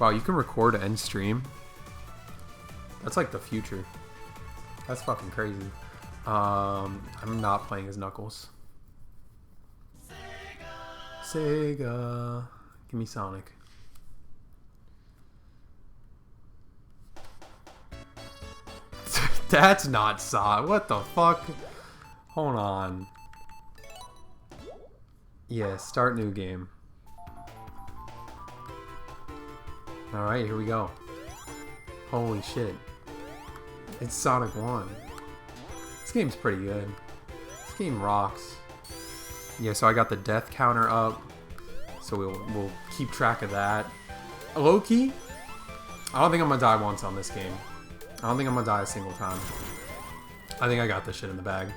Wow, you can record and stream. That's like the future. That's fucking crazy. I'm not playing as Knuckles. Sega. Give me Sonic. That's not Sonic. What the fuck? Hold on. Yeah, start new game. Alright, here we go. Holy shit. It's Sonic 1. This game's pretty good. This game rocks. Yeah, so I got the death counter up. So we'll keep track of that. Low-key, I don't think I'm gonna die once on this game. I don't think I'm gonna die a single time. I think I got this shit in the bag.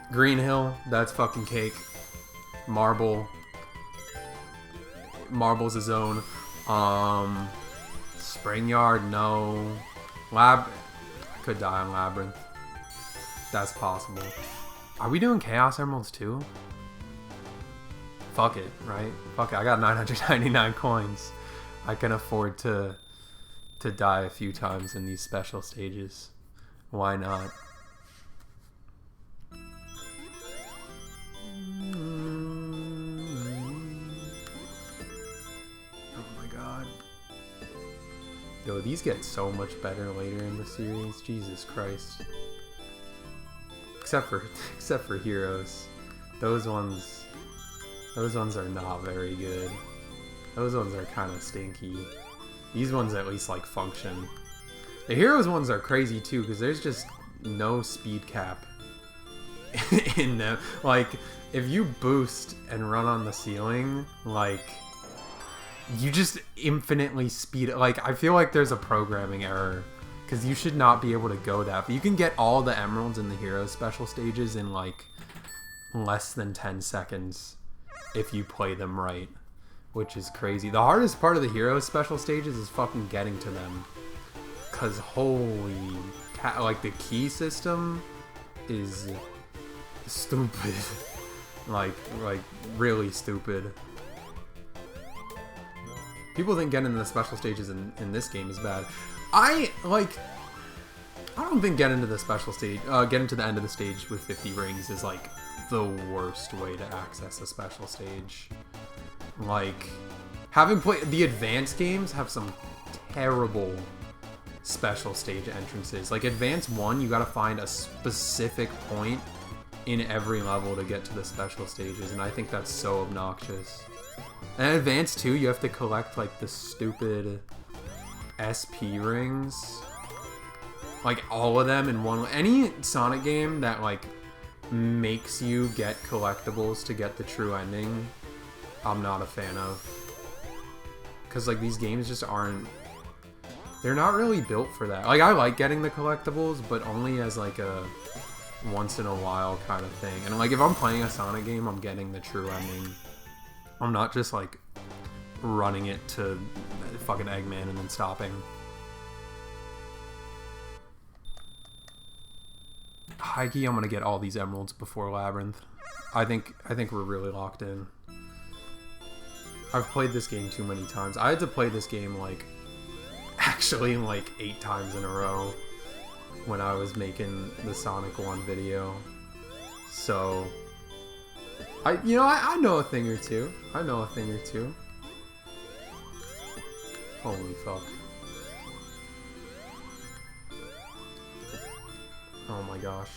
Green Hill, that's fucking cake. Marble. Marble's a zone. Spring Yard, no. I could die on Labyrinth. That's possible. Are we doing Chaos Emeralds too? Fuck it, right? Fuck it, I got 999 coins. I can afford to die a few times in these special stages. Why not? Yo, these get so much better later in the series. Jesus Christ. Except for Heroes. Those ones are not very good. Those ones are kind of stinky. These ones at least like function. The Heroes ones are crazy too because there's just no speed cap in them. Like if you boost and run on the ceiling, like you just infinitely speed it. Like, I feel like there's a programming error because you should not be able to go that. But you can get all the emeralds in the Heroes special stages in like less than 10 seconds if you play them right, which is crazy. The hardest part of the Heroes special stages is fucking getting to them because holy like the key system is stupid. like really stupid. People think getting into the special stages in this game is bad. I don't think getting to the special stage, getting to the end of the stage with 50 rings is like the worst way to access a special stage. Like, having played the advanced games have some terrible special stage entrances. Like Advance 1, you gotta find a specific point in every level to get to the special stages, and I think that's so obnoxious. And in Advance 2, you have to collect, like, the stupid SP rings. Like, all of them in one... Any Sonic game that, like, makes you get collectibles to get the true ending, I'm not a fan of. Because, like, these games just aren't... They're not really built for that. Like, I like getting the collectibles, but only as, like, a once-in-a-while kind of thing. And, like, if I'm playing a Sonic game, I'm getting the true ending. I'm not just like running it to fucking Eggman and then stopping. Hikey, I'm gonna get all these emeralds before Labyrinth. I think we're really locked in. I've played this game too many times. I had to play this game like actually like 8 times in a row when I was making the Sonic 1 video. So I know a thing or two. I know a thing or two. Holy fuck. Oh my gosh.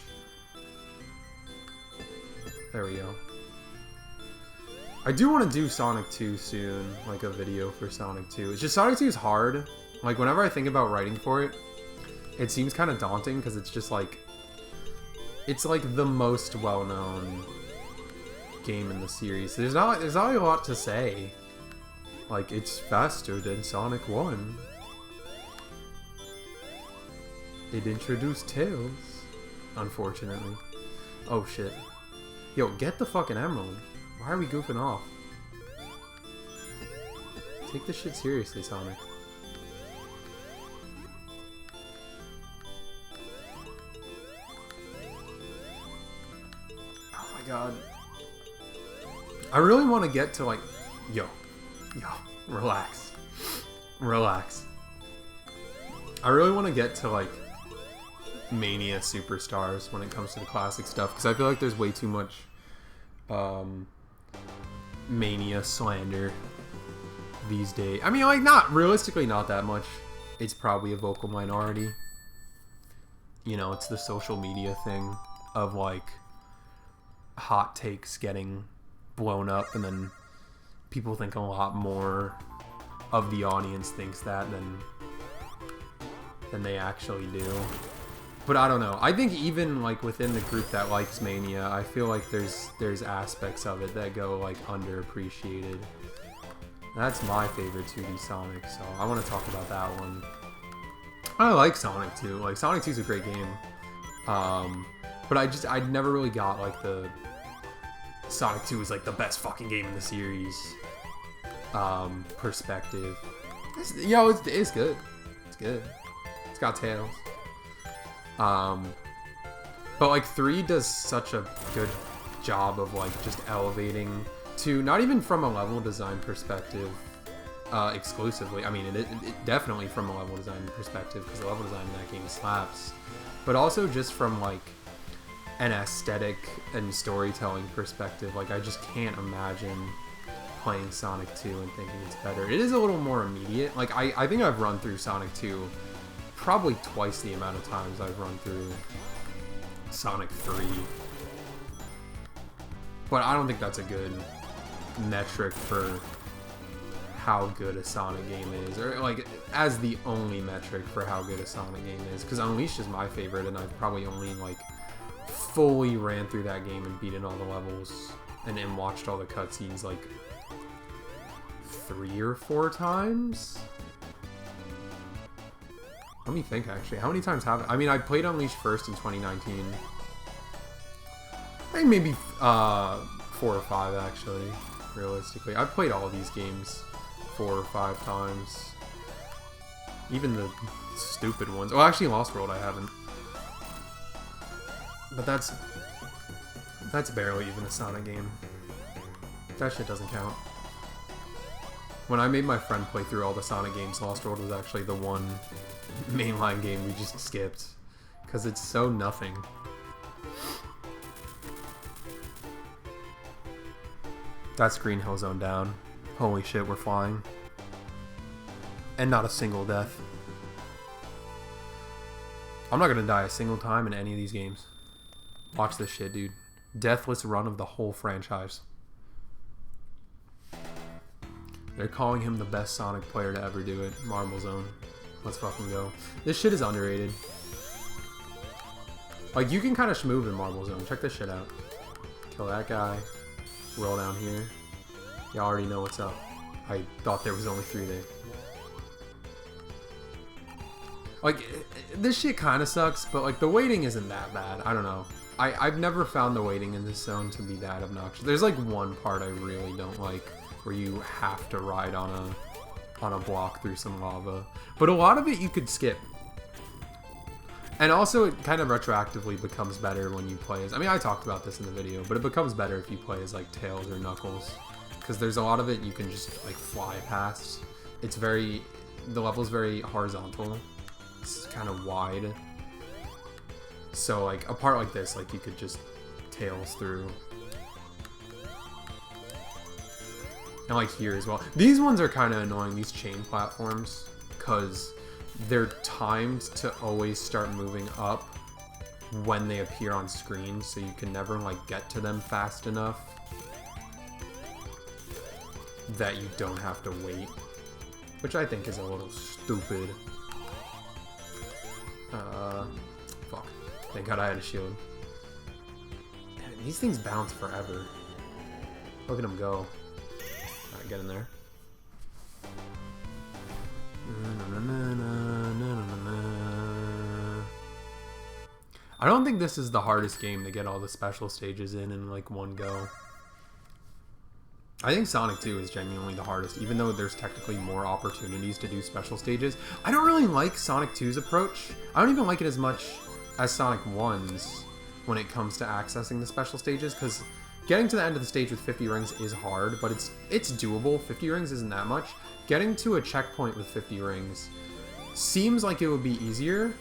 There we go. I do want to do Sonic 2 soon, like a video for Sonic 2. It's just Sonic 2 is hard. Like whenever I think about writing for it, it seems kind of daunting because it's just like, it's like the most well-known game in the series. There's not a lot to say. Like, it's faster than Sonic 1. It introduced Tails, unfortunately. Oh shit. Yo, get the fucking emerald. Why are we goofing off? Take this shit seriously, Sonic. Oh my god. I really want to get to like... Yo, relax. Relax. I really want to get to, like, Mania Superstars when it comes to the classic stuff, because I feel like there's way too much Mania slander these days. I mean, like, not realistically, not that much. It's probably a vocal minority. You know, it's the social media thing of, like, hot takes getting blown up, and then people think a lot more of the audience thinks that than they actually do. But I don't know. I think even, like, within the group that likes Mania, I feel like there's aspects of it that go, like, underappreciated. That's my favorite 2D Sonic, so I want to talk about that one. I like Sonic 2. Like, Sonic 2 is a great game. But I never really got, like, the Sonic 2 is, like, the best fucking game in the series perspective. It's good. It's good. It's got tails. But, like, 3 does such a good job of, like, just elevating to, not even from a level design perspective exclusively. I mean, it definitely from a level design perspective, because the level design in that game slaps. But also just from, like, an aesthetic and storytelling perspective. Like, I just can't imagine playing Sonic 2 and thinking it's better. It is a little more immediate. Like, I think I've run through Sonic 2 probably twice the amount of times I've run through Sonic 3. But I don't think that's a good metric for how good a Sonic game is, or, like, as the only metric for how good a Sonic game is, because Unleashed is my favorite, and I've probably only, like, fully ran through that game and beaten all the levels and watched all the cutscenes, like, 3 or 4 times? Let me think, actually. How many times have I mean, I played Unleashed first in 2019. I think maybe 4 or 5, actually, realistically. I've played all of these games 4 or 5 times. Even the stupid ones. Oh, actually, Lost World I haven't. But that's barely even a Sonic game. That shit doesn't count. When I made my friend play through all the Sonic games, Lost World was actually the one mainline game we just skipped. Because it's so nothing. That's Green Hill Zone down. Holy shit, we're flying. And not a single death. I'm not gonna die a single time in any of these games. Watch this shit, dude. Deathless run of the whole franchise. They're calling him the best Sonic player to ever do it. Marble Zone. Let's fucking go. This shit is underrated. Like, you can kind of schmoove in Marble Zone. Check this shit out. Kill that guy. Roll down here. Y'all already know what's up. I thought there was only 3 there. Like, this shit kind of sucks, but, like, the waiting isn't that bad. I don't know. I've never found the waiting in this zone to be that obnoxious. There's, like, one part I really don't like, where you have to ride on a block through some lava. But a lot of it you could skip. And also, it kind of retroactively becomes better when you play as... I mean, I talked about this in the video, but it becomes better if you play as, like, Tails or Knuckles. Because there's a lot of it you can just, like, fly past. It's very... The level's very horizontal. It's kind of wide. So, like, a part like this, like, you could just Tails through. And, like, here as well. These ones are kind of annoying, these chain platforms, because they're timed to always start moving up when they appear on screen, so you can never, like, get to them fast enough that you don't have to wait. Which I think is a little stupid. Fuck. Thank God I had a shield. Man, these things bounce forever. Look at them go. Alright, get in there. I don't think this is the hardest game to get all the special stages in like one go. I think Sonic 2 is genuinely the hardest, even though there's technically more opportunities to do special stages. I don't really like Sonic 2's approach. I don't even like it as much as Sonic 1's when it comes to accessing the special stages, because getting to the end of the stage with 50 rings is hard, but it's doable. 50 rings isn't that much. Getting to a checkpoint with 50 rings seems like it would be easier,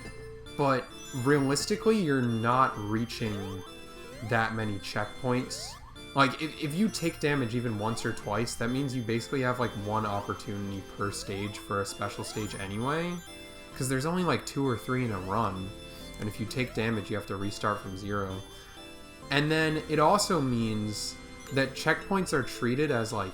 but realistically, you're not reaching that many checkpoints. Like, if you take damage even once or twice, that means you basically have, like, one opportunity per stage for a special stage anyway. Because there's only, like, 2 or 3 in a run. And if you take damage, you have to restart from 0. And then it also means that checkpoints are treated as, like,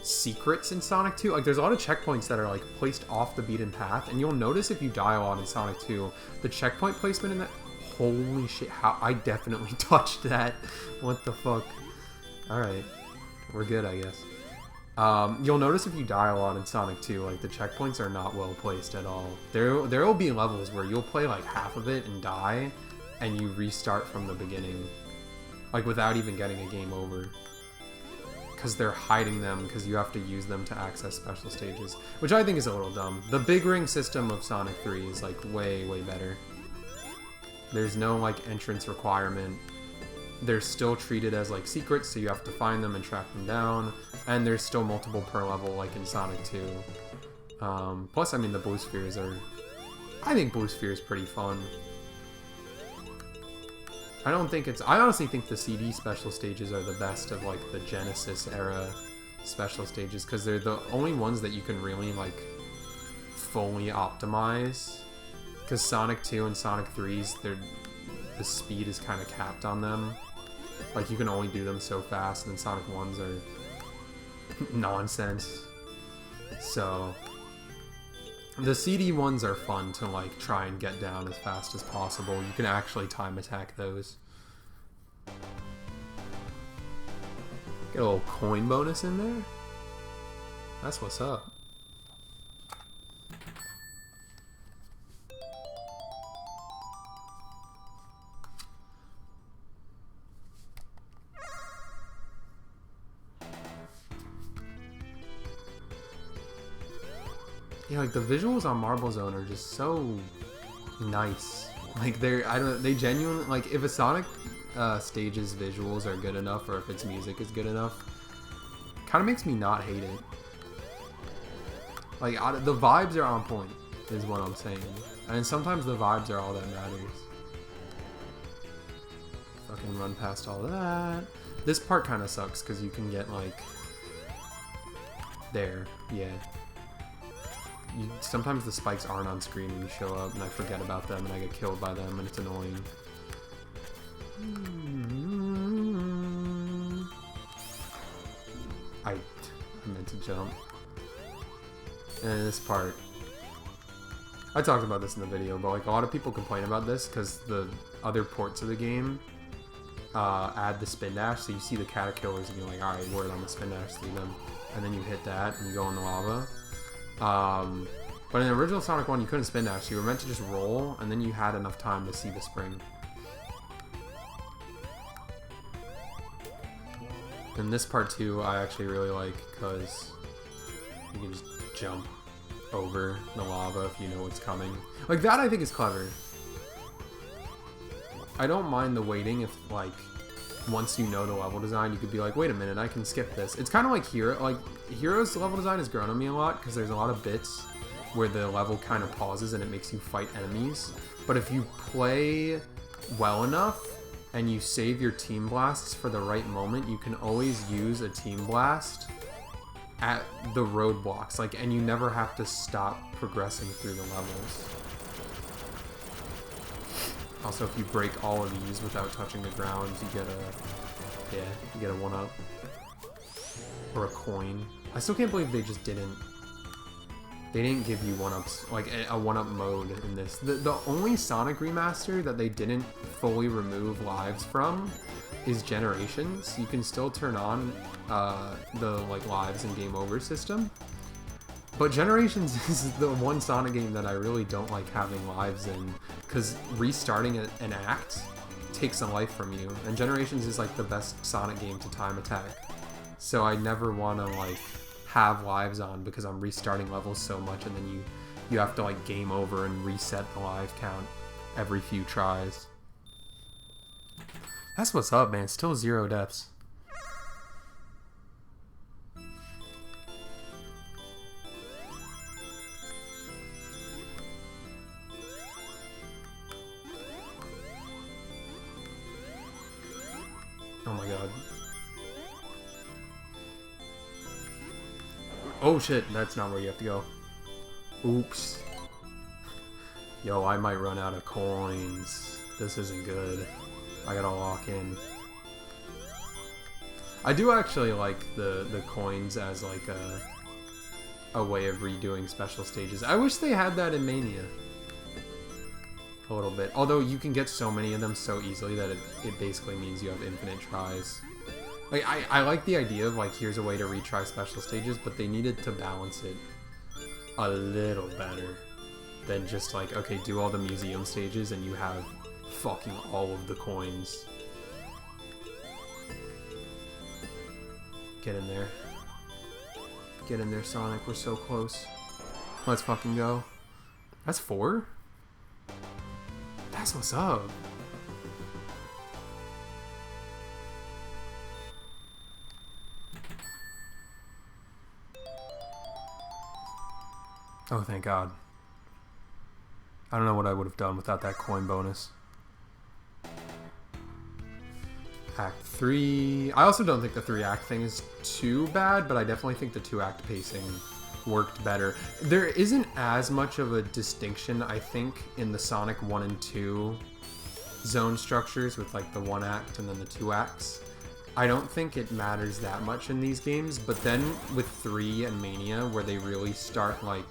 secrets in Sonic 2. Like, there's a lot of checkpoints that are, like, placed off the beaten path. And you'll notice if you die a lot in Sonic 2, the checkpoint placement in that... Holy shit, how... I definitely touched that. What the fuck? Alright. We're good, I guess. You'll notice if you die a lot in Sonic 2, like, the checkpoints are not well placed at all. There will be levels where you'll play, like, half of it and die, and you restart from the beginning. Like, without even getting a game over. Because they're hiding them, because you have to use them to access special stages. Which I think is a little dumb. The big ring system of Sonic 3 is, like, way, way better. There's no, like, entrance requirement. They're still treated as, like, secrets, so you have to find them and track them down. And there's still multiple per level, like in Sonic 2. Plus, I mean, the blue spheres are... I think blue sphere is pretty fun. I honestly think the CD special stages are the best of, like, the Genesis era special stages, because they're the only ones that you can really, like, fully optimize. Because Sonic 2 and Sonic 3's, the speed is kind of capped on them. Like, you can only do them so fast, and then Sonic 1's are nonsense. So, the CD ones are fun to, like, try and get down as fast as possible. You can actually time attack those. Get a little coin bonus in there. That's what's up. Yeah, like, the visuals on Marble Zone are just so nice. Like, they genuinely, like, if a Sonic stage's visuals are good enough, or if its music is good enough, kind of makes me not hate it. Like, the vibes are on point, is what I'm saying. And sometimes the vibes are all that matters. Fucking run past all that. This part kind of sucks, because you can get, like... There, yeah. Sometimes the spikes aren't on screen when you show up, and I forget about them, and I get killed by them, and it's annoying. I meant to jump. And this part... I talked about this in the video, but, like, a lot of people complain about this, because the other ports of the game add the spin dash, so you see the caterpillars, and you're like, alright, word on the spin dash through them. And then you hit that, and you go in the lava. But in the original Sonic 1, you couldn't spin dash. You were meant to just roll, and then you had enough time to see the spring. And this part too, I actually really like, because you can just jump over the lava if you know what's coming. Like, that I think is clever. I don't mind the waiting if, like, once you know the level design, you could be like, wait a minute, I can skip this. It's kind of like Hero's level design has grown on me a lot, because there's a lot of bits where the level kind of pauses and it makes you fight enemies. But if you play well enough and you save your team blasts for the right moment, you can always use a team blast at the roadblocks, like, and you never have to stop progressing through the levels. Also, if you break all of these without touching the ground, you get a 1-up. Or a coin. I still can't believe they just didn't give you 1-ups, like a 1-up mode in this. The only Sonic remaster that they didn't fully remove lives from is Generations. You can still turn on the, like, lives and game over system. But Generations is the one Sonic game that I really don't like having lives in, because restarting an act takes a life from you, and Generations is, like, the best Sonic game to time attack. So I never want to, like, have lives on, because I'm restarting levels so much, and then you have to, like, game over and reset the life count every few tries. That's what's up, man. Still 0 deaths. Oh shit, that's not where you have to go. Oops. Yo, I might run out of coins. This isn't good. I gotta lock in. I do actually like the coins as like a way of redoing special stages. I wish they had that in Mania. A little bit. Although you can get so many of them so easily that it basically means you have infinite tries. Like, I like the idea of, like, here's a way to retry special stages, but they needed to balance it a little better than just, like, okay, do all the museum stages and you have fucking all of the coins. Get in there. Get in there, Sonic. We're so close. Let's fucking go. That's 4? That's what's up. Oh, thank God. I don't know what I would have done without that coin bonus. Act 3. I also don't think the 3-act thing is too bad, but I definitely think the 2-act pacing worked better. There isn't as much of a distinction, I think, in the Sonic 1 and 2 zone structures with like the 1-act and then the 2 acts. I don't think it matters that much in these games, but then with 3 and Mania, where they really start like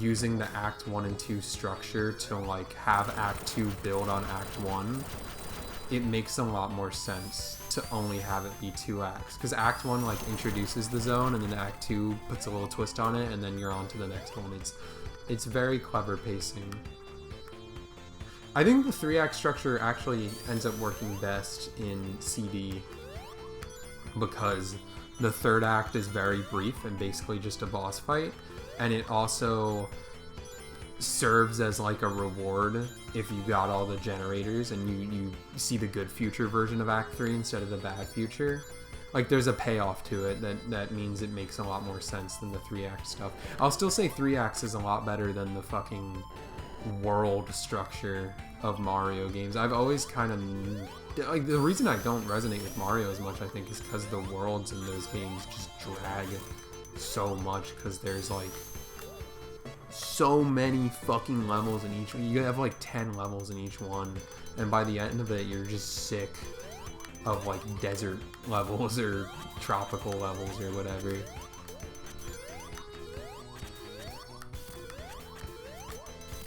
using the Act 1 and 2 structure to like have Act 2 build on Act 1, it makes a lot more sense to only have it be 2 acts. Because Act 1 like introduces the zone, and then Act 2 puts a little twist on it, and then you're on to the next one. It's very clever pacing. I think the 3-act structure actually ends up working best in CD, because the 3rd act is very brief and basically just a boss fight, and it also serves as like a reward if you got all the generators and you see the good future version of Act 3 instead of the bad future. Like, there's a payoff to it that means it makes a lot more sense than the 3-act stuff. I'll still say 3 acts is a lot better than the fucking world structure of Mario games. I've always kind of... like, the reason I don't resonate with Mario as much, I think, is because the worlds in those games just drag so much, because there's, like, so many fucking levels in each one. You have, like, 10 levels in each one, and by the end of it, you're just sick of, like, desert levels or tropical levels or whatever.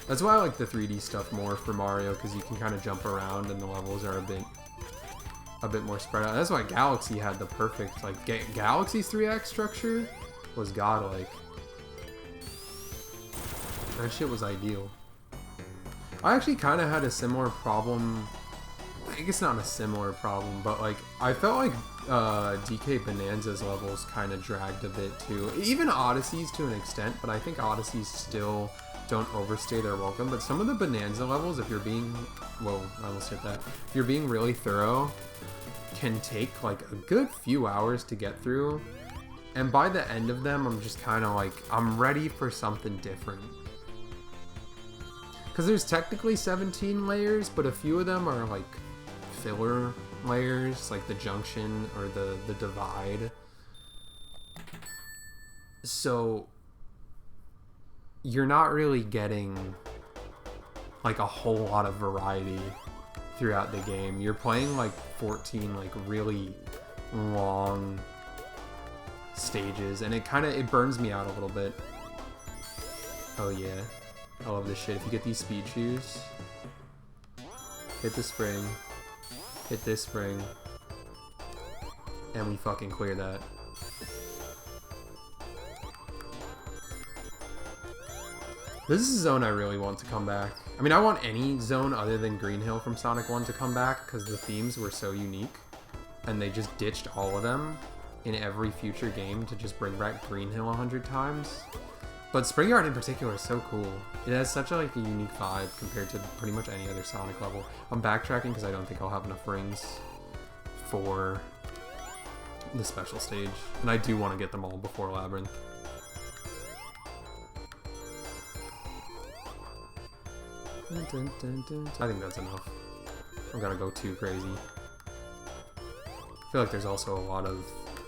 That's why I like the 3D stuff more for Mario, because you can kind of jump around and the levels are a bit more spread out. That's why Galaxy had the perfect, like, Galaxy's 3-act structure was godlike. That shit was ideal. I actually kind of had a similar problem. I guess not a similar problem, but like I felt like DK Bonanza's levels kind of dragged a bit too. Even Odyssey's to an extent, but I think Odyssey's still don't overstay their welcome. But some of the Bonanza levels, if you're being... whoa, I almost hit that. If you're being really thorough, can take like a good few hours to get through. And by the end of them, I'm just kind of like, I'm ready for something different. Because there's technically 17 layers, but a few of them are like filler layers, like the junction or the divide. So you're not really getting like a whole lot of variety throughout the game. You're playing like 14 like really long stages, and it burns me out a little bit. Oh yeah, I love this shit. If you get these speed shoes, hit the spring, hit this spring, and we fucking clear that. This is a zone I really want to come back. I mean, I want any zone other than Green Hill from Sonic 1 to come back, because the themes were so unique, and they just ditched all of them in every future game to just bring back Green Hill 100 times. But Spring Yard in particular is so cool. It has such a unique vibe compared to pretty much any other Sonic level. I'm backtracking because I don't think I'll have enough rings for the special stage, and I do want to get them all before Labyrinth. I think that's enough. I'm gonna go too crazy. I feel like there's also a lot of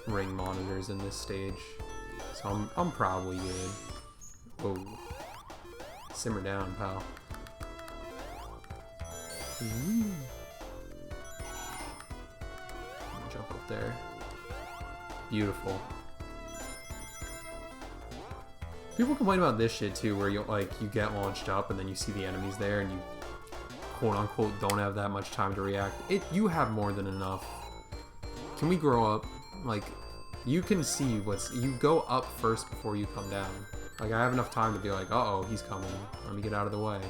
ring monitors in this stage, so So I'm probably good. Whoa. Simmer down, pal. Jump up there. Beautiful. People complain about this shit too, where you get launched up and then you see the enemies there and you quote unquote don't have that much time to react. You have more than enough. Can we grow up? Like, you can see you go up first before you come down. Like, I have enough time to be like, uh-oh, he's coming. Let me get out of the way.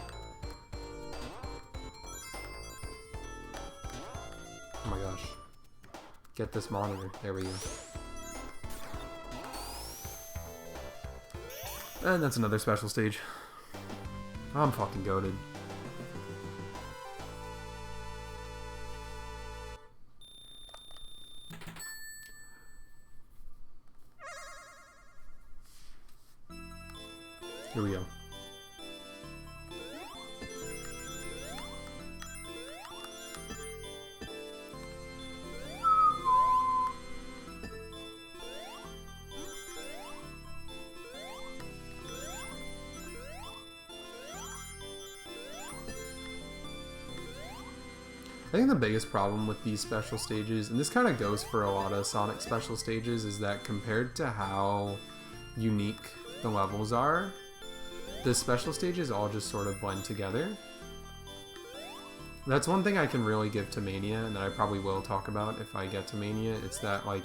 Oh my gosh. Get this monitor. There we go. And that's another special stage. I'm fucking goated. Here we go. I think the biggest problem with these special stages, and this kind of goes for a lot of Sonic special stages, is that compared to how unique the levels are, the special stages all just sort of blend together. That's one thing I can really give to Mania, and that I probably will talk about if I get to Mania. It's that, like,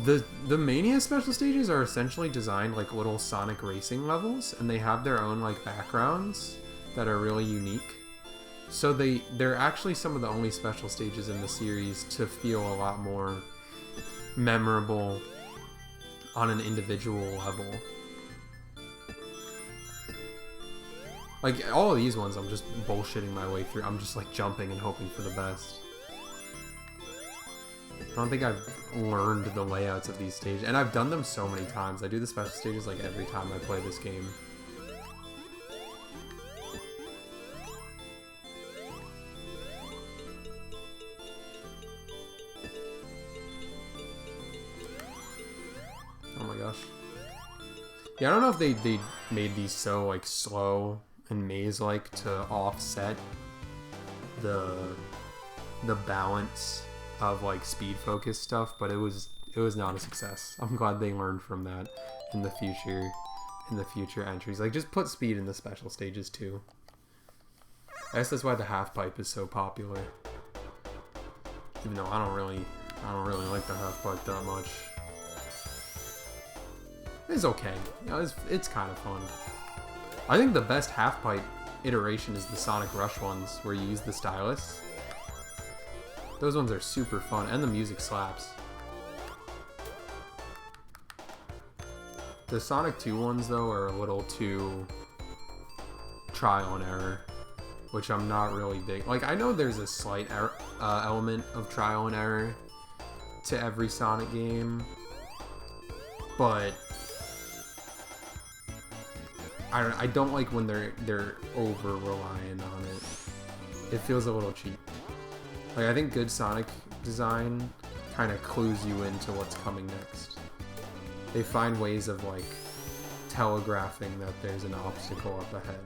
the Mania special stages are essentially designed like little Sonic racing levels, and they have their own, like, backgrounds that are really unique. So they're actually some of the only special stages in the series to feel a lot more memorable on an individual level. Like, all of these ones, I'm just bullshitting my way through. I'm just, like, jumping and hoping for the best. I don't think I've learned the layouts of these stages. And I've done them so many times. I do the special stages, like, every time I play this game. Oh my gosh. Yeah, I don't know if they made these so, like, slow and maze-like to offset the balance of, like, speed focus stuff, but it was not a success. I'm glad they learned from that in the future entries. Like, just put speed in the special stages too. I guess that's why the half pipe is so popular. Even though I don't really like the half pipe that much. It's okay. You know, it's kind of fun. I think the best half pipe iteration is the Sonic Rush ones, where you use the stylus. Those ones are super fun, and the music slaps. The Sonic 2 ones, though, are a little too trial and error, which I'm not really big. Like, I know there's a slight element of trial and error to every Sonic game, but I don't like when they're over reliant on it. It feels a little cheap. Like, I think good Sonic design kind of clues you into what's coming next. They find ways of, like, telegraphing that there's an obstacle up ahead.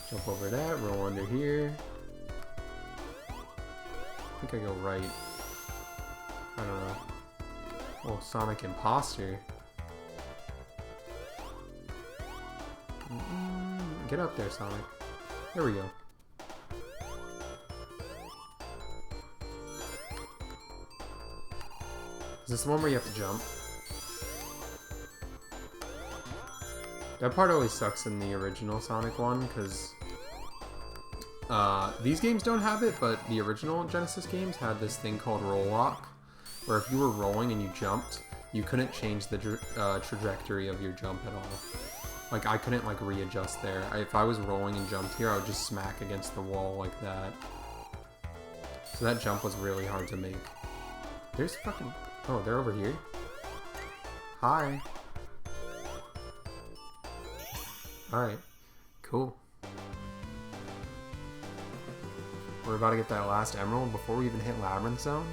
Jump over that, roll under here. I think I go right. I don't know. Oh, Sonic Imposter. Get up there, Sonic. There we go. Is this the one where you have to jump? That part always sucks in the original Sonic one, because these games don't have it, but the original Genesis games had this thing called roll lock, where if you were rolling and you jumped, you couldn't change the trajectory of your jump at all. Like, I couldn't, like, readjust there. If I was rolling and jumped here, I would just smack against the wall like that. So that jump was really hard to make. There's fucking... Oh, they're over here? Hi. Alright. Cool. We're about to get that last emerald before we even hit Labyrinth Zone.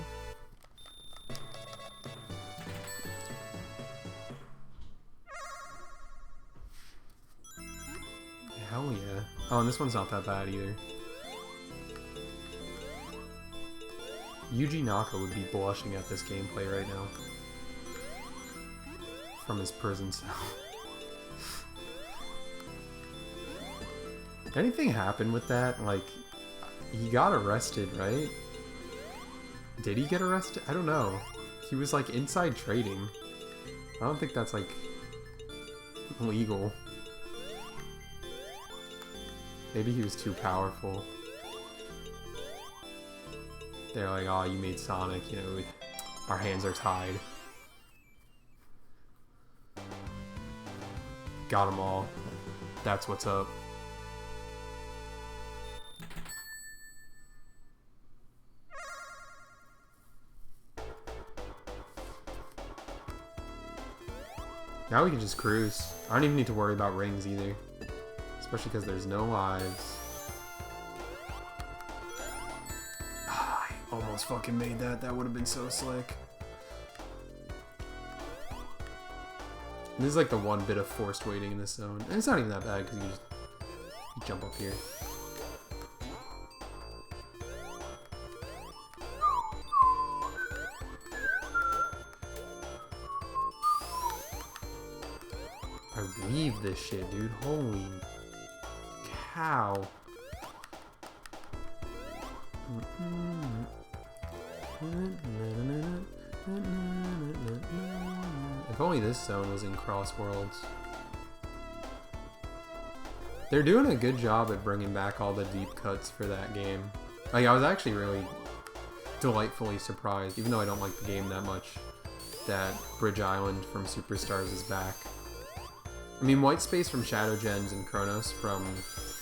Hell yeah. Oh, and this one's not that bad either. Yuji Naka would be blushing at this gameplay right now. From his prison cell. Anything happen with that? Like, he got arrested, right? Did he get arrested? I don't know. He was like inside trading. I don't think that's like legal. Maybe he was too powerful. They're like, oh, you made Sonic, you know, our hands are tied. Got them all. That's what's up. Now we can just cruise. I don't even need to worry about rings either. Especially because there's no lives. I almost fucking made that. That would have been so slick. This is like the one bit of forced waiting in this zone. And it's not even that bad because you just jump up here. I weave this shit, dude. Holy cow. If only this zone was in Cross Worlds. They're doing a good job at bringing back all the deep cuts for that game. Like, I was actually really delightfully surprised, even though I don't like the game that much, that Bridge Island from Superstars is back. I mean, White Space from Shadow Gens and Chronos from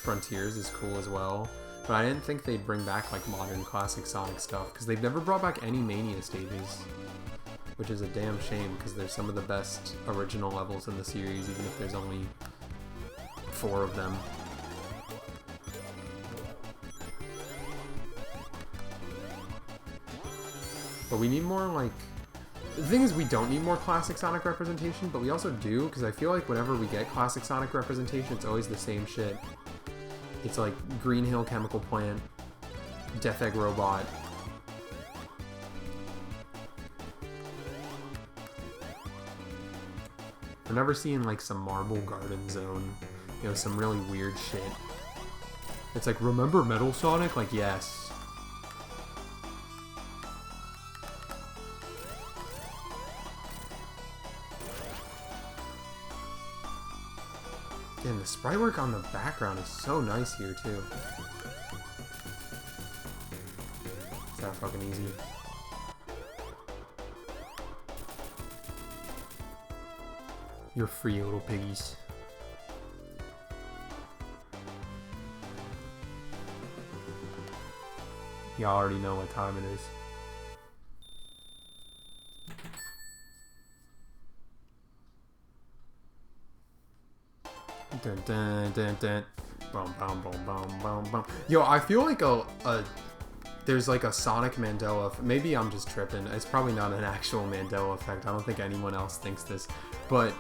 Frontiers is cool as well, but I didn't think they'd bring back like modern classic Sonic stuff, because they've never brought back any Mania stages, which is a damn shame, because they're some of the best original levels in the series, even if there's only 4 of them. But we need more, like... The thing is, we don't need more classic Sonic representation, but we also do, because I feel like whenever we get classic Sonic representation, it's always the same shit. It's like Green Hill Chemical Plant, Death Egg Robot. We're never seeing like some Marble Garden Zone, you know, some really weird shit. It's like, remember Metal Sonic? Like, yes. Damn, the sprite work on the background is so nice here, too. It's that fucking easy. You're free, little piggies. Y'all already know what time it is. Dun, dun, dun, dun. Boom, boom, boom, boom, boom, boom. Yo, I feel like there's like a Sonic Mandela. Maybe I'm just tripping. It's probably not an actual Mandela effect. I don't think anyone else thinks this. But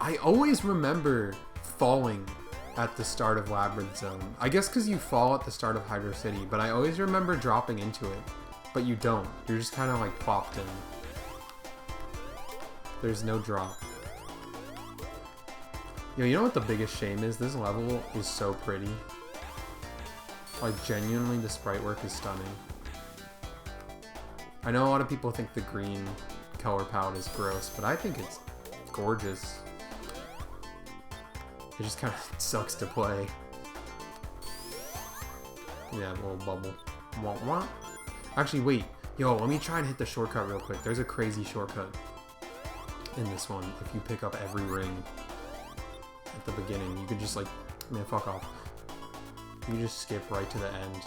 I always remember falling at the start of Labyrinth Zone. I guess because you fall at the start of Hydro City. But I always remember dropping into it. But you don't. You're just kind of like plopped in. There's no drop. Yo, you know what the biggest shame is? This level is so pretty. Like, genuinely, the sprite work is stunning. I know a lot of people think the green color palette is gross, but I think it's gorgeous. It just kind of sucks to play. Yeah, little bubble. Wah, wah. Actually, wait. Yo, let me try and hit the shortcut real quick. There's a crazy shortcut in this one. If you pick up every ring at the beginning, you could just like, man, fuck off. You just skip right to the end.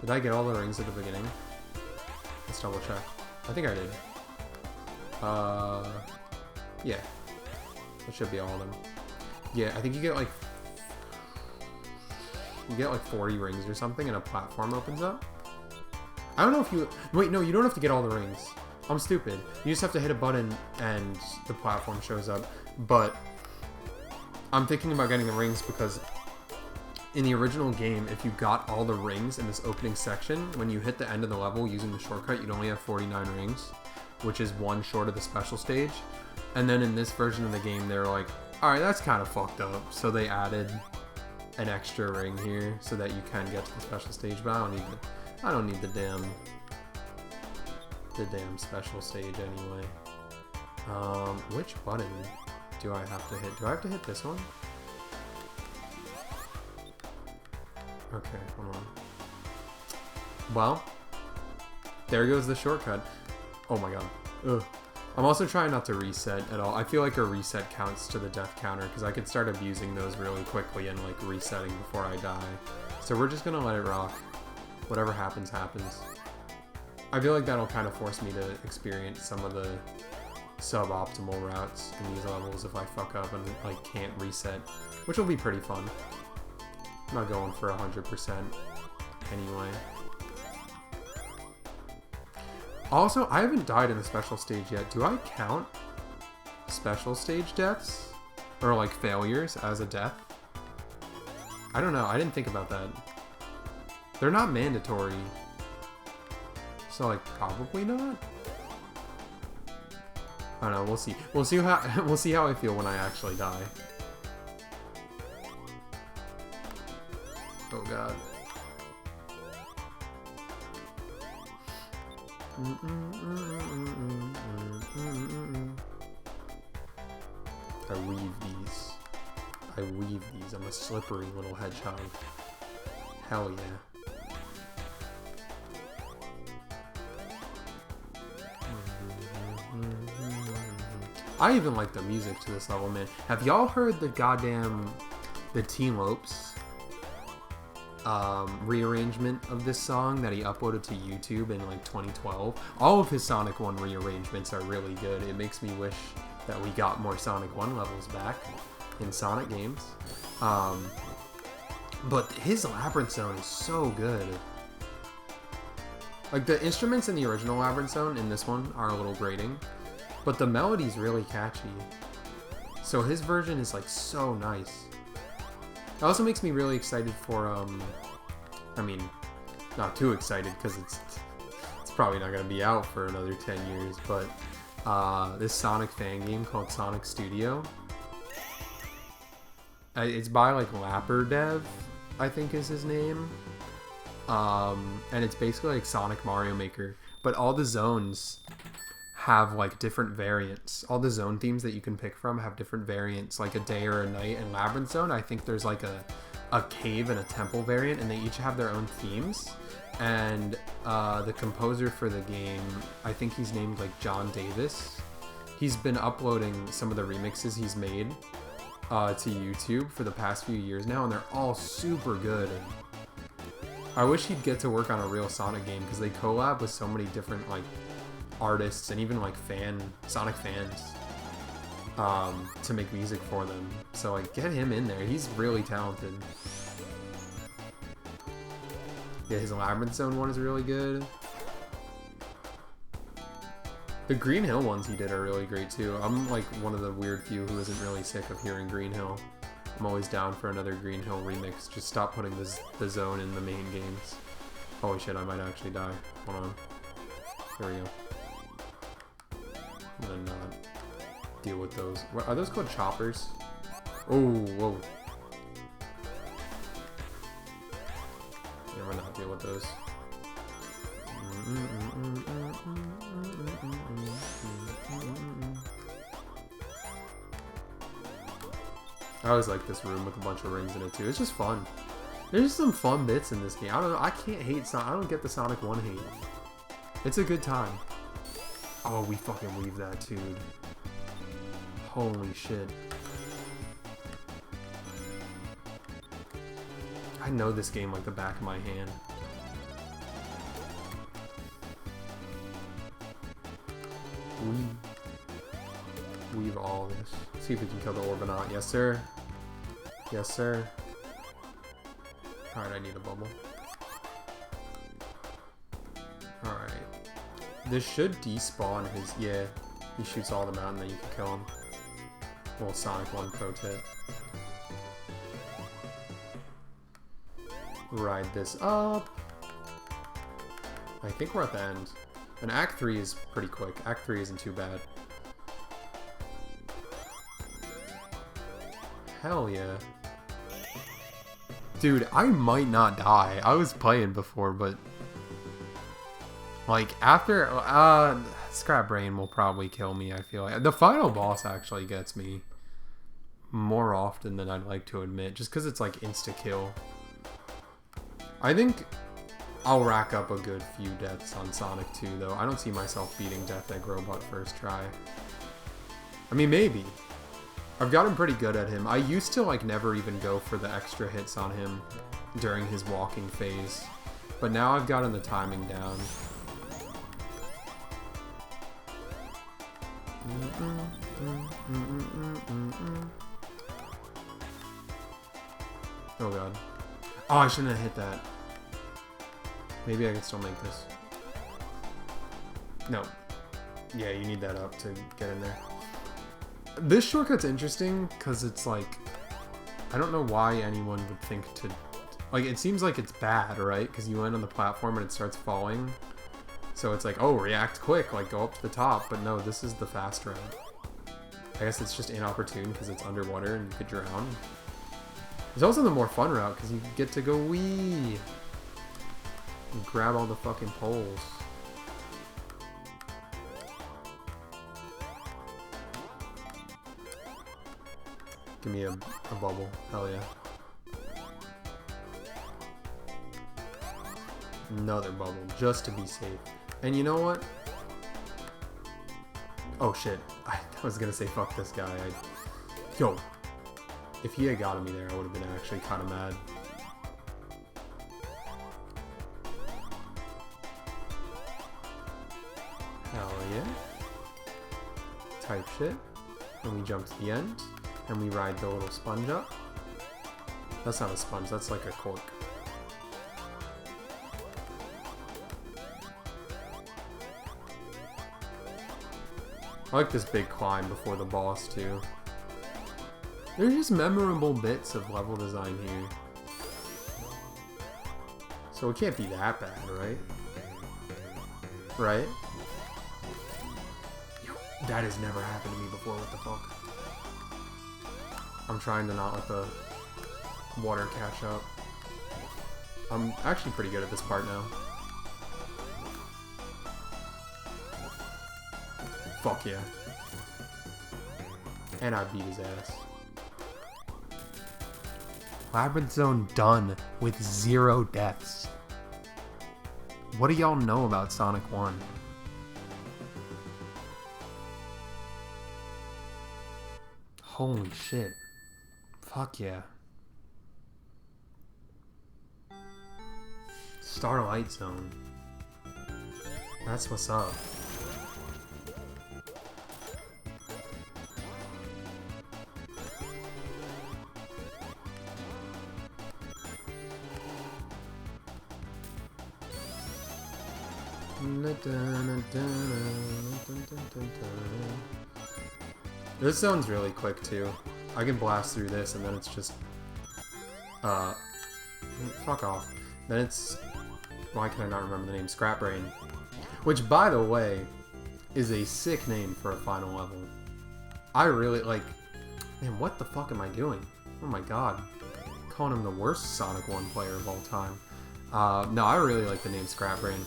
Did I get all the rings at the beginning? Let's double check. I think I did. Yeah. That should be all of them. Yeah, I think you get like You get like 40 rings or something and a platform opens up. I don't know if you... Wait, no, you don't have to get all the rings. I'm stupid. You just have to hit a button and the platform shows up. But I'm thinking about getting the rings because in the original game, if you got all the rings in this opening section, when you hit the end of the level using the shortcut, you'd only have 49 rings, which is one short of the special stage. And then in this version of the game, they're like, alright, that's kind of fucked up. So they added an extra ring here so that you can get to the special stage, but I don't need the damn special stage anyway. Which button do I have to hit? Do I have to hit this one? Okay, hold on. Well, there goes the shortcut. Oh my god. Ugh. I'm also trying not to reset at all. I feel like a reset counts to the death counter because I could start abusing those really quickly and like resetting before I die. So we're just gonna let it rock. Whatever happens, happens. I feel like that'll kind of force me to experience some of the suboptimal routes in these levels if I fuck up and like can't reset, which will be pretty fun. I'm not going for 100% anyway. Also, I haven't died in a special stage yet. Do I count special stage deaths or like failures as a death? I don't know. I didn't think about that. They're not mandatory. So like probably not. I don't know, we'll see. We'll see how I feel when I actually die. Oh god. I weave these. I'm a slippery little hedgehog. Hell yeah. I even like the music to this level, man. Have y'all heard the Teen Lopes rearrangement of this song that he uploaded to YouTube in like 2012? All of his Sonic 1 rearrangements are really good. It makes me wish that we got more Sonic 1 levels back in Sonic games. But his Labyrinth Zone is so good. Like the instruments in the original Labyrinth Zone in this one are a little grating, but the melody's really catchy. So his version is like so nice. It also makes me really excited for, I mean, not too excited because it's probably not going to be out for another 10 years, but this Sonic fan game called Sonic Studio. It's by like Lapper Dev, I think is his name. And it's basically like Sonic Mario Maker, but all the zones have like different variants. All the zone themes that you can pick from have different variants, like a day or a night. And Labyrinth Zone, I think there's like a cave and a temple variant, and they each have their own themes. And the composer for the game, I think he's named like John Davis. He's been uploading some of the remixes he's made to YouTube for the past few years now, and they're all super good. I wish he'd get to work on a real Sonic game because they collab with so many different like artists and even like Sonic fans to make music for them. So like get him in there. He's really talented. Yeah, his Labyrinth Zone one is really good. The Green Hill ones he did are really great too. I'm like one of the weird few who isn't really sick of hearing Green Hill. I'm always down for another Green Hill remix. Just stop putting the zone in the main games. Holy shit, I might actually die. Hold on. Here we go. I'm gonna not deal with those. What, are those called choppers? Oh, whoa. Yeah, I'm gonna not deal with those. I always like this room with a bunch of rings in it too. It's just fun. There's just some fun bits in this game. I don't know. I can't hate Sonic. I don't get the Sonic 1 hate. It's a good time. Oh, we fucking weave that, dude. Holy shit. I know this game like the back of my hand. Weave all this. See if we can kill the Orbinaut. Yes, sir. Yes, sir. Alright, I need a bubble. Alright. This should despawn his... Yeah, he shoots all them out and then you can kill him. Little Sonic 1 pro tip. Ride this up. I think we're at the end. And Act 3 is pretty quick. Act 3 isn't too bad. Hell yeah. Dude, I might not die. I was playing before, but... Like, after... Scrap Brain will probably kill me, I feel like. The final boss actually gets me more often than I'd like to admit. Just because it's like insta-kill. I think I'll rack up a good few deaths on Sonic 2, though. I don't see myself beating Death Egg Robot first try. I mean, maybe. I've gotten pretty good at him. I used to, like, never even go for the extra hits on him during his walking phase. But now I've gotten the timing down. Oh, God. Oh, I shouldn't have hit that. Maybe I can still make this. No. Yeah, you need that up to get in there. This shortcut's interesting because it's like... I don't know why anyone would think to... Like, it seems like it's bad, right? Because you land on the platform and it starts falling. So it's like, oh, react quick, like go up to the top. But no, this is the fast route. I guess it's just inopportune because it's underwater and you could drown. It's also the more fun route because you get to go wee. And grab all the fucking poles. Give me a bubble. Hell yeah. Another bubble, just to be safe. And you know what? Oh shit. I was gonna say fuck this guy. Yo. If he had gotten me there, I would have been actually kind of mad. Hell yeah. Type shit. And we jump to the end. And we ride the little sponge up. That's not a sponge, that's like a cork. I like this big climb before the boss too. There's just memorable bits of level design here. So it can't be that bad, right? Right? Yo, that has never happened to me before, what the fuck? I'm trying to not let the water catch up. I'm actually pretty good at this part now. Fuck yeah. And I beat his ass. Labyrinth Zone done with 0 deaths. What do y'all know about Sonic 1? Holy shit. Fuck yeah. Starlight Zone. That's what's up. This zone's really quick too. I can blast through this and then it's just fuck off. Then it's, why can I not remember the name? Scrap Brain. Which, by the way, is a sick name for a final level. I really like, man, what the fuck am I doing? Oh my god. I'm calling him the worst Sonic 1 player of all time. No, I really like the name Scrap Brain.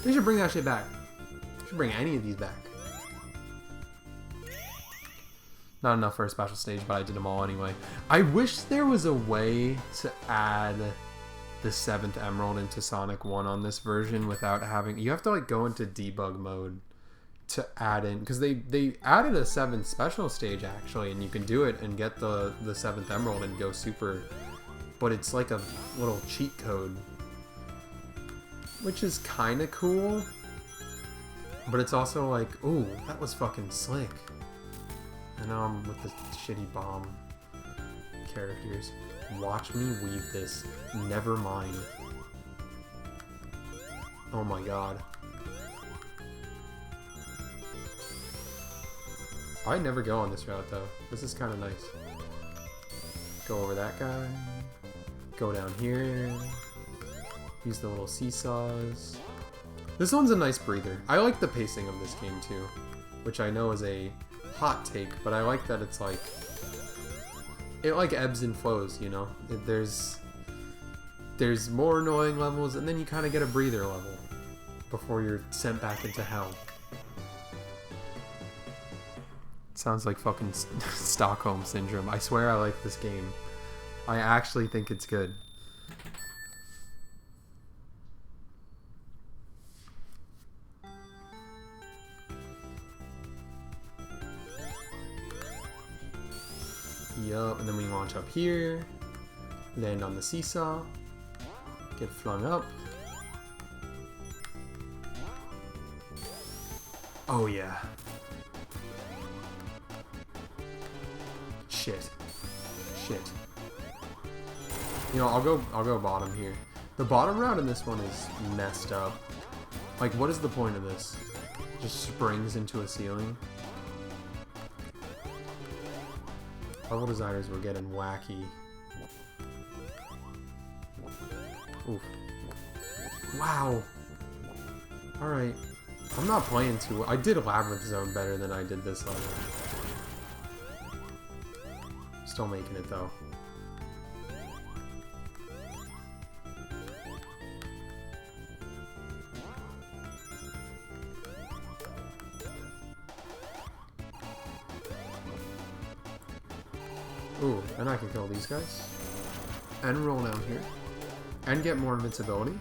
They should bring that shit back. They should bring any of these back. Not enough for a special stage, but I did them all anyway. I wish there was a way to add the 7th Emerald into Sonic 1 on this version without having... You have to like go into debug mode to add in... Because they added a 7th special stage actually, and you can do it and get the 7th Emerald and go super... But it's like a little cheat code. Which is kind of cool. But it's also like, ooh, that was fucking slick. And now I'm with the shitty bomb characters. Watch me weave this. Never mind. Oh my god. I'd never go on this route though. This is kind of nice. Go over that guy. Go down here. Use the little seesaws. This one's a nice breather. I like the pacing of this game too, which I know is a hot take, but I like that it's like, it like ebbs and flows, you know? There's more annoying levels, and then you kind of get a breather level before you're sent back into hell. Sounds like fucking Stockholm Syndrome. I swear I like this game. I actually think it's good. Yup, and then we launch up here, land on the seesaw, get flung up. Oh yeah. Shit. You know, I'll go bottom here. The bottom route in this one is messed up. Like, what is the point of this? Just springs into a ceiling. Level designers were getting wacky. Oof. Wow. Alright. I'm not playing too well. I did Labyrinth Zone better than I did this level. Still making it though. Ooh, and I can kill these guys. And roll down here. And get more invincibility.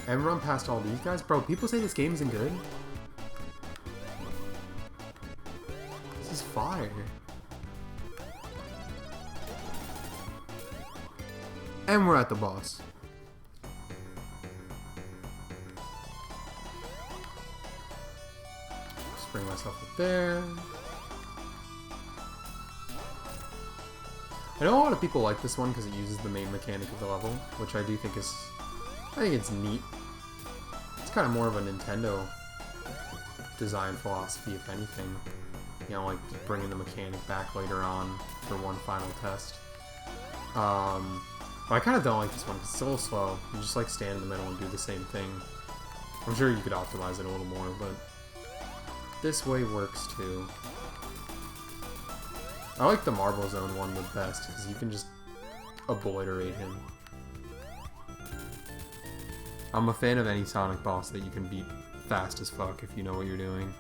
And run past all these guys. Bro, people say this game isn't good. This is fire. And we're at the boss. Just bring myself up there. I know a lot of people like this one because it uses the main mechanic of the level, which I do think is, I think it's neat. It's kind of more of a Nintendo design philosophy, if anything. You know, like bringing the mechanic back later on for one final test. But I kind of don't like this one because it's a little slow. You just like stand in the middle and do the same thing. I'm sure you could optimize it a little more, but this way works too. I like the Marble Zone one the best, because you can just obliterate him. I'm a fan of any Sonic boss that you can beat fast as fuck if you know what you're doing.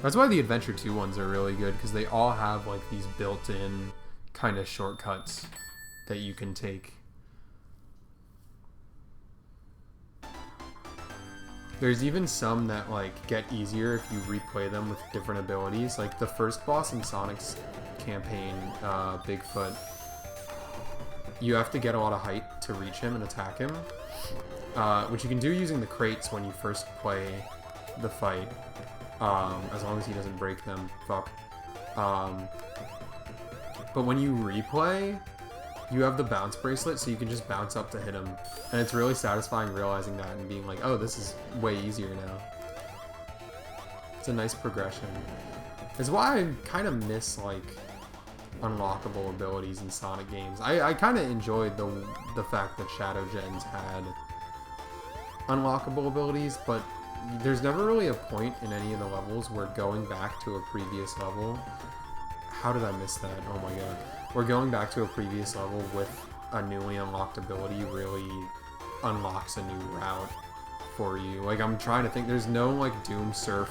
That's why the Adventure 2 ones are really good, because they all have like these built-in kind of shortcuts that you can take. There's even some that like get easier if you replay them with different abilities. Like the first boss in Sonic's campaign, Bigfoot, you have to get a lot of height to reach him and attack him, which you can do using the crates when you first play the fight, as long as he doesn't break them. Fuck. But when you replay, you have the bounce bracelet, so you can just bounce up to hit him. And it's really satisfying realizing that and being like, oh, this is way easier now. It's a nice progression. It's why I kind of miss, like, unlockable abilities in Sonic games. I kind of enjoyed the fact that Shadow Gens had unlockable abilities, but there's never really a point in any of the levels where going back to a previous level... How did I miss that? Oh my god. Where going back to a previous level with a newly unlocked ability really unlocks a new route for you. Like, I'm trying to think, there's no, like, Doom Surf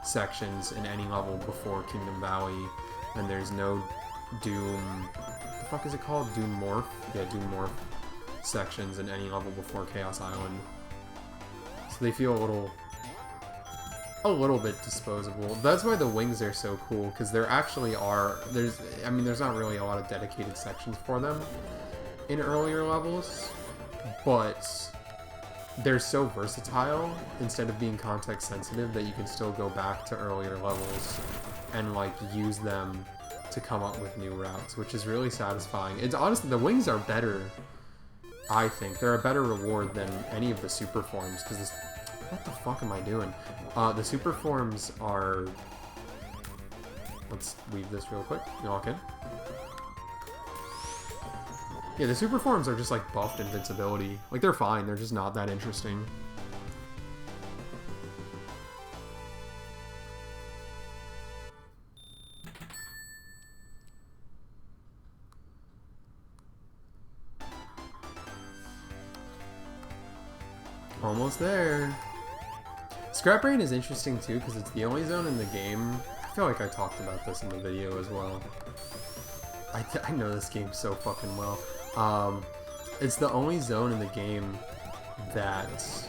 sections in any level before Kingdom Valley, and there's no Doom... What the fuck is it called? Doom Morph? Yeah, Doom Morph sections in any level before Chaos Island. So they feel a little bit disposable. That's why the wings are so cool, because there actually are... There's not really a lot of dedicated sections for them in earlier levels, but they're so versatile instead of being context sensitive that you can still go back to earlier levels and like use them to come up with new routes, which is really satisfying. It's honestly, the wings are better, I think. They're a better reward than any of the super forms, because this... What the fuck am I doing? The super forms are... Let's leave this real quick. You walk in. Yeah, the super forms are just like buffed invincibility. Like, they're fine, they're just not that interesting. Almost there. Scrap Brain is interesting too because it's the only zone in the game. I feel like I talked about this in the video as well. I know this game so fucking well. It's the only zone in the game that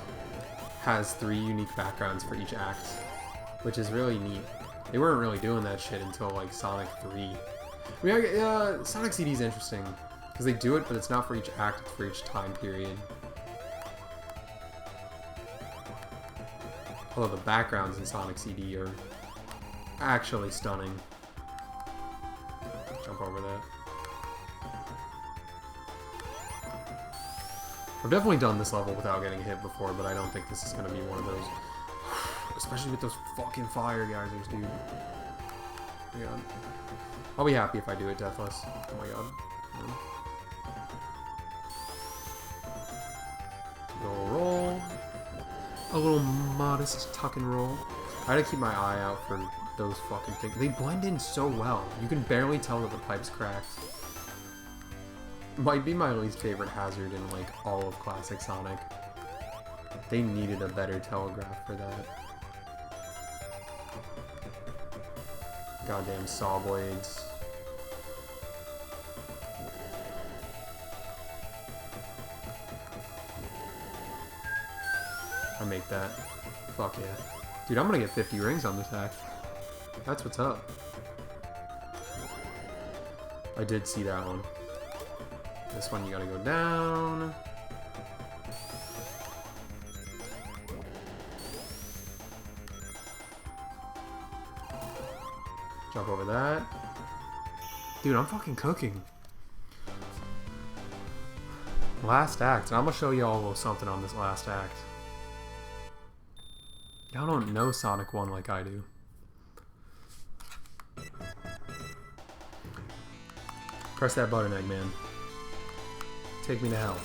has 3 unique backgrounds for each act, which is really neat. They weren't really doing that shit until like Sonic 3. I mean, Sonic CD is interesting because they do it, but it's not for each act; it's for each time period. Although the backgrounds in Sonic CD are actually stunning. Jump over that. I've definitely done this level without getting hit before, but I don't think this is going to be one of those. Especially with those fucking fire geysers, dude. Oh my god. I'll be happy if I do it deathless. Oh my god. Go roll. A little modest tuck and roll. I gotta keep my eye out for those fucking things. They blend in so well. You can barely tell that the pipe's cracked. Might be my least favorite hazard in like all of classic Sonic. They needed a better telegraph for that. Goddamn saw blades. I make that. Fuck yeah. Dude, I'm gonna get 50 rings on this act. That's what's up. I did see that one. This one you gotta go down. Jump over that. Dude, I'm fucking cooking. Last act. And I'm gonna show you all a little something on this last act. Y'all don't know Sonic 1 like I do. Press that button, Eggman. Take me to hell.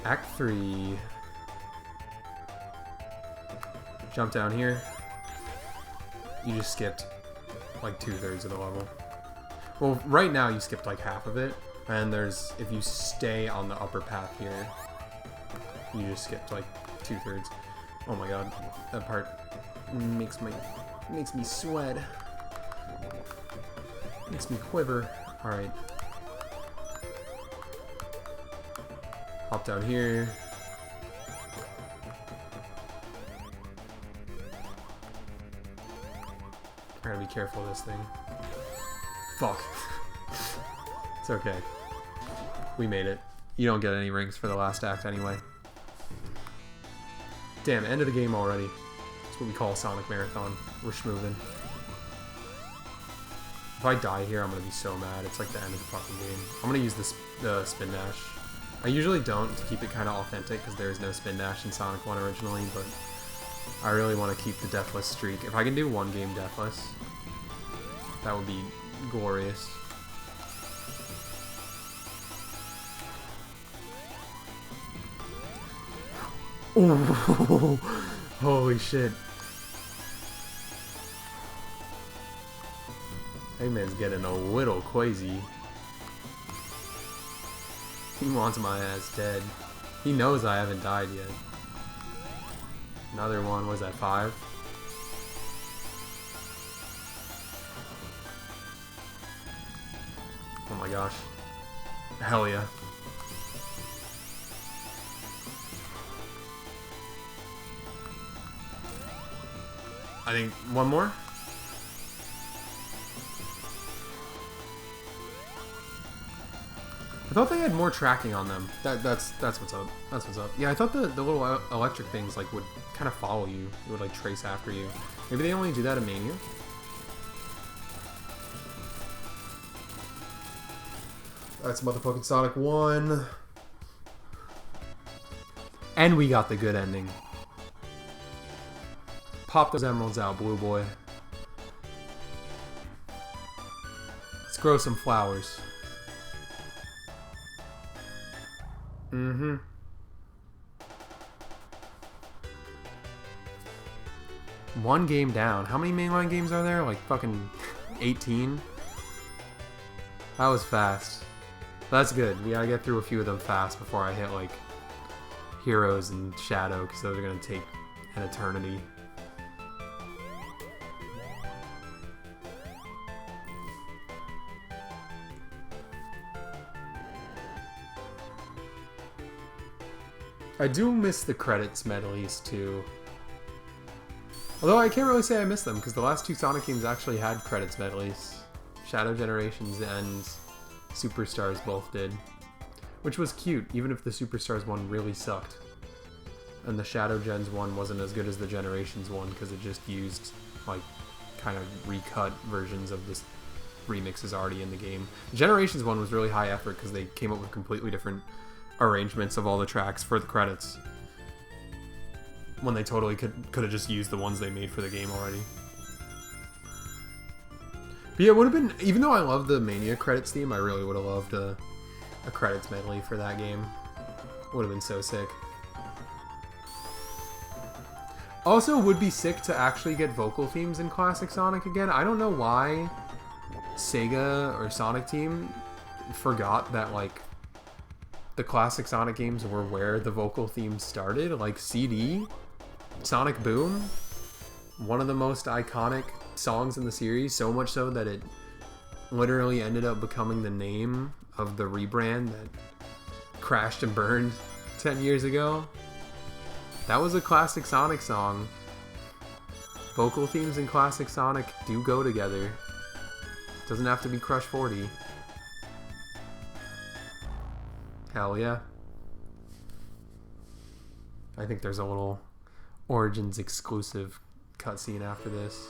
Act 3. Jump down here. You just skipped like 2/3 of the level. Well, right now you skipped like half of it. And there's, if you stay on the upper path here, you just skipped like 2/3. Oh my god, that part makes me sweat. Makes me quiver. All right. Hop down here. I gotta be careful of this thing. Fuck. It's okay. We made it. You don't get any rings for the last act anyway. Damn, end of the game already. That's what we call a Sonic Marathon. We're schmoovin'. If I die here, I'm gonna be so mad. It's like the end of the fucking game. I'm gonna use the spin dash. I usually don't, to keep it kind of authentic, because there is no spin dash in Sonic 1 originally, but I really want to keep the deathless streak. If I can do one game deathless, that would be glorious. Oh, holy shit. Eggman's getting a little crazy. He wants my ass dead. He knows I haven't died yet. Another one, was that 5? Oh my gosh. Hell yeah. I think one more. I thought they had more tracking on them. That's what's up. That's what's up. Yeah, I thought the little electric things like would kind of follow you. It would like trace after you. Maybe they only do that in Mania. That's motherfucking Sonic 1. And we got the good ending. Pop those emeralds out, blue boy. Let's grow some flowers. Mm-hmm. One game down. How many mainline games are there? Like fucking 18? That was fast. That's good. We gotta get through a few of them fast before I hit like Heroes and Shadow, because those are gonna take an eternity. I do miss the credits medleys too. Although I can't really say I miss them, because the last two Sonic games actually had credits medleys. Shadow Generations and Superstars both did. Which was cute, even if the Superstars one really sucked. And the Shadow Gens one wasn't as good as the Generations one, because it just used, like, kind of recut versions of this remixes already in the game. The Generations one was really high effort, because they came up with completely different arrangements of all the tracks for the credits. When they totally could have just used the ones they made for the game already. But yeah, it would have been, even though I love the Mania credits theme, I really would have loved a credits medley for that game. Would have been so sick. Also, would be sick to actually get vocal themes in Classic Sonic again. I don't know why Sega or Sonic Team forgot that, like, the classic Sonic games were where the vocal themes started. Like CD, Sonic Boom, one of the most iconic songs in the series, so much so that it literally ended up becoming the name of the rebrand that crashed and burned 10 years ago. That was a classic Sonic song. Vocal themes and classic Sonic do go together. Doesn't have to be Crush 40. Hell yeah. I think there's a little Origins exclusive cutscene after this.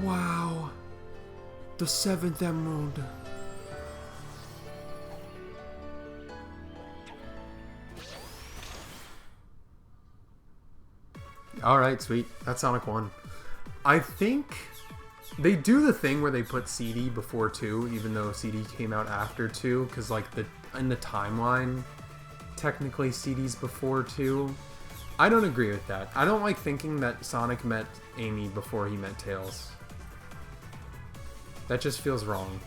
Wow. The 7th Emerald. Alright, sweet. That's Sonic 1. I think they do the thing where they put CD before 2, even though CD came out after 2, because like in the timeline, technically CD's before 2. I don't agree with that. I don't like thinking that Sonic met Amy before he met Tails. That just feels wrong.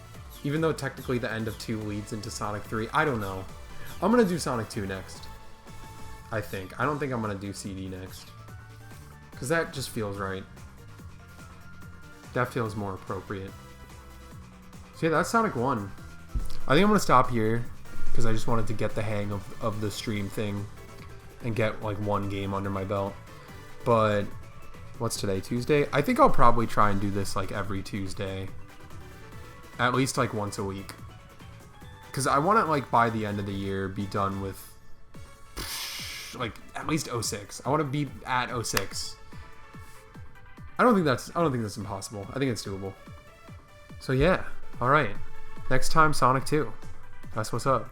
Even though technically the end of 2 leads into Sonic 3. I don't know. I'm gonna do Sonic 2 next. I think. I don't think I'm gonna do CD next. Because that just feels right. That feels more appropriate. So yeah, that's Sonic 1. I think I'm going to stop here. Because I just wanted to get the hang of the stream thing. And get like one game under my belt. But what's today? Tuesday? I think I'll probably try and do this like every Tuesday. At least like once a week. Because I want to like by the end of the year be done with like at least 06. I want to be at 06. I don't think that's impossible. I think it's doable. So yeah, all right. Next time, Sonic 2. That's what's up.